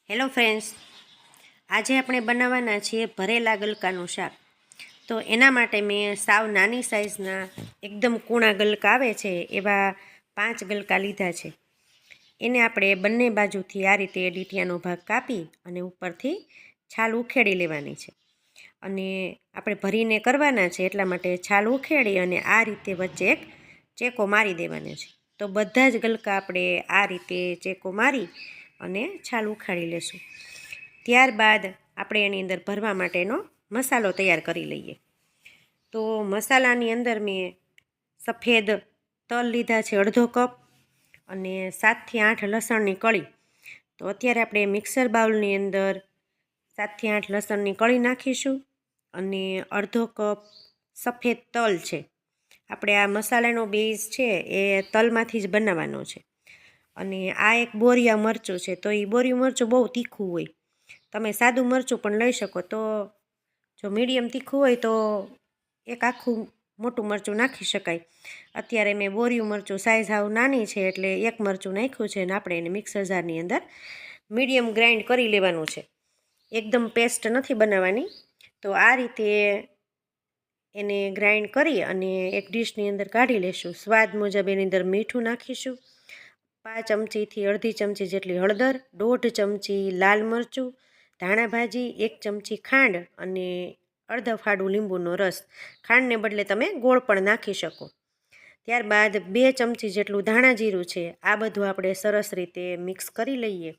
Hello friends, આજે આપણે બનાવવાના છીએ ભરેલા ગલકાનું શાક. તો એના માટે મેં સાવ નાની સાઇઝના એકદમ કૂણા ગલકા આવે છે એવા 5 ગલકા લીધા છે. એને આપણે બંને બાજુથી આ રીતે ડીટીયાનો ભાગ કાપી અને ઉપરથી છાલ ઉખેડી લેવાની છે. અને આપણે ભરીને કરવાના છે એટલા માટે છાલ ઉખેડી અને આ રીતે વચ્ચે એક ચેકો મારી દેવાનો છે. તો બધા જ ગલકા આપણે આ રીતે ચેકો મારી અને છાલ ઉખાડી લેશું. ત્યારબાદ આપણે એની અંદર ભરવા માટેનો મસાલો તૈયાર કરી લઈએ. તો મસાલાની અંદર મેં સફેદ તલ લીધા છે અડધો કપ અને 7 થી 8 લસણની કળી. તો અત્યારે આપણે મિક્સર બાઉલની અંદર 7 થી 8 લસણની કળી નાખીશું અને અડધો કપ સફેદ તલ છે. આપણે આ મસાલાનો બેઝ છે એ તલમાંથી જ બનાવવાનો છે. અને આ એક બોરિયા મરચું છે. તો એ બોરિયું મરચું બહુ તીખું હોય, તમે સાદું મરચું પણ લઈ શકો. તો જો મીડિયમ તીખું હોય તો એક આખું મોટું મરચું નાખી શકાય. અત્યારે મેં બોરિયું મરચું સાઇઝ હાવ નાની છે એટલે એક મરચું નાખ્યું છે અને આપણે એને મિક્સર જારની અંદર મીડિયમ ગ્રાઇન્ડ કરી લેવાનું છે. એકદમ પેસ્ટ નથી બનાવવાની. તો આ રીતે એને ગ્રાઇન્ડ કરી અને એક ડીશની અંદર કાઢી લેશું. સ્વાદ મુજબ એની અંદર મીઠું નાખીશું, 5 ચમચીથી અડધી ચમચી જેટલી હળદર, 1.5 ચમચી લાલ મરચું, ધાણા ભાજી, 1 ચમચી ખાંડ અને અડધા ફાડું લીંબુનો રસ. ખાંડને બદલે તમે ગોળ પણ નાખી શકો. ત્યારબાદ 2 ચમચી જેટલું ધાણા જીરું છે. આ બધું આપણે સરસ રીતે મિક્સ કરી લઈએ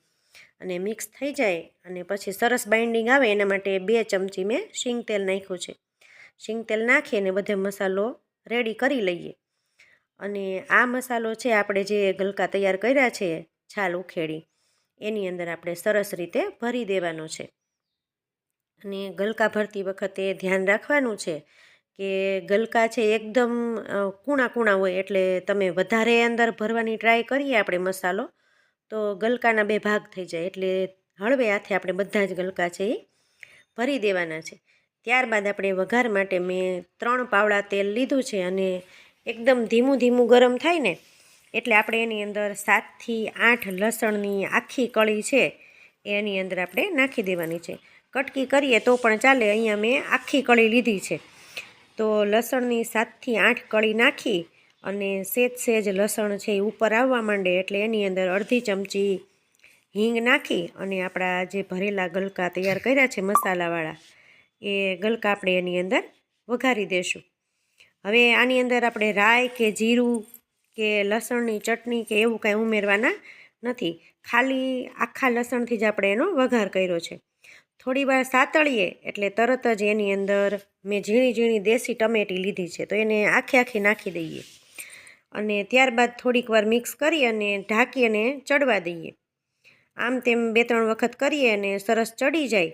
અને મિક્સ થઈ જાય અને પછી સરસ બાઇન્ડિંગ આવે એના માટે 2 ચમચી મેં શીંગ તેલ નાખ્યું છે. શીંગ તેલ નાખી અને બધો મસાલો રેડી કરી લઈએ. અને આ મસાલો છે આપણે જે ગલકા તૈયાર કર્યા છે છાલ ઉખેડી એની અંદર આપણે સરસ રીતે ભરી દેવાનો છે. અને ગલકા ભરતી વખતે ધ્યાન રાખવાનું છે કે ગલકા છે એકદમ કૂણા કૂણા હોય, એટલે તમે વધારે અંદર ભરવાની ટ્રાય કરીએ આપણે મસાલો તો ગલકાના 2 ભાગ થઈ જાય. એટલે હળવે હાથે આપણે બધા જ ગલકા છે એ ભરી દેવાના છે. ત્યારબાદ આપણે વઘાર માટે મેં 3 પાવડા તેલ લીધું છે અને એકદમ ધીમું ધીમું ગરમ થાય ને એટલે આપણે એની અંદર 7 થી 8 લસણની આખી કળી છે એની અંદર આપણે નાખી દેવાની છે. કટકી કરીએ તો પણ ચાલે, અહીંયા મેં આખી કળી લીધી છે. તો લસણની 7 થી 8 કળી નાખી અને સેજ લસણ છે એ ઉપર આવવા માંડે એટલે એની અંદર અડધી ચમચી હિંગ નાખી અને આપણા જે ભરેલા ગલકા તૈયાર કર્યા છે મસાલાવાળા એ ગલકા આપણે એની અંદર વઘારી દેશું. હવે આની અંદર આપણે રાઈ કે જીરું કે લસણની ચટણી કે એવું કાંઈ ઉમેરવાના નથી. ખાલી આખા લસણથી જ આપણે એનો વઘાર કર્યો છે. થોડી વાર સાતળીએ એટલે તરત જ એની અંદર મેં ઝીણી ઝીણી દેશી ટમેટી લીધી છે તો એને આખી નાખી દઈએ અને ત્યારબાદ થોડીક વાર મિક્સ કરી અને ઢાંકી અને ચડવા દઈએ. આમ તેમ 2-3 વખત કરીએ અને સરસ ચડી જાય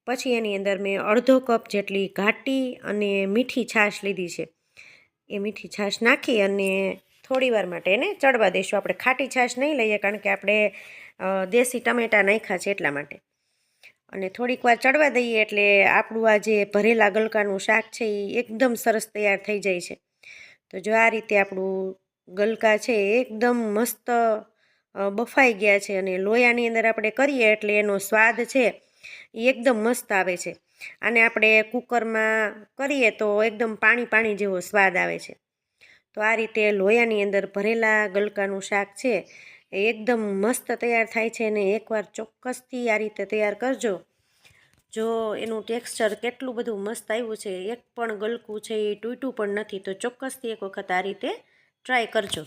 પછી એની અંદર મેં અડધો કપ જેટલી ઘાટી અને મીઠી છાશ લીધી છે. એ મીઠી છાશ નાખી અને થોડી વાર માટે એને ચડવા દઈશું. આપણે ખાટી છાશ નહીં લઈએ કારણ કે આપણે દેશી ટમેટાં નાખ્યા છે એટલા માટે. અને થોડીક વાર ચડવા દઈએ એટલે આપણું આ જે ભરેલા ગલકાનું શાક છે એ એકદમ સરસ તૈયાર થઈ જાય છે. તો જો આ રીતે આપણું ગલકા છે એકદમ મસ્ત બફાઈ ગયા છે અને લોયાની અંદર આપણે કરીએ એટલે એનો સ્વાદ છે એ એકદમ મસ્ત આવે છે. આને આપણે કુકરમાં કરીએ તો એકદમ પાણી જેવો સ્વાદ આવે છે. તો આ રીતે લોયાની અંદર ભરેલા ગલકાનું શાક છે એ એકદમ મસ્ત તૈયાર થાય છે અને એકવાર ચોક્કસથી આ રીતે તૈયાર કરજો. જો એનું ટેક્સચર કેટલું બધું મસ્ત આવ્યું છે, એક પણ ગલકું છે એ તૂટ્યું પણ નથી. તો ચોક્કસથી એક વખત આ રીતે ટ્રાય કરજો.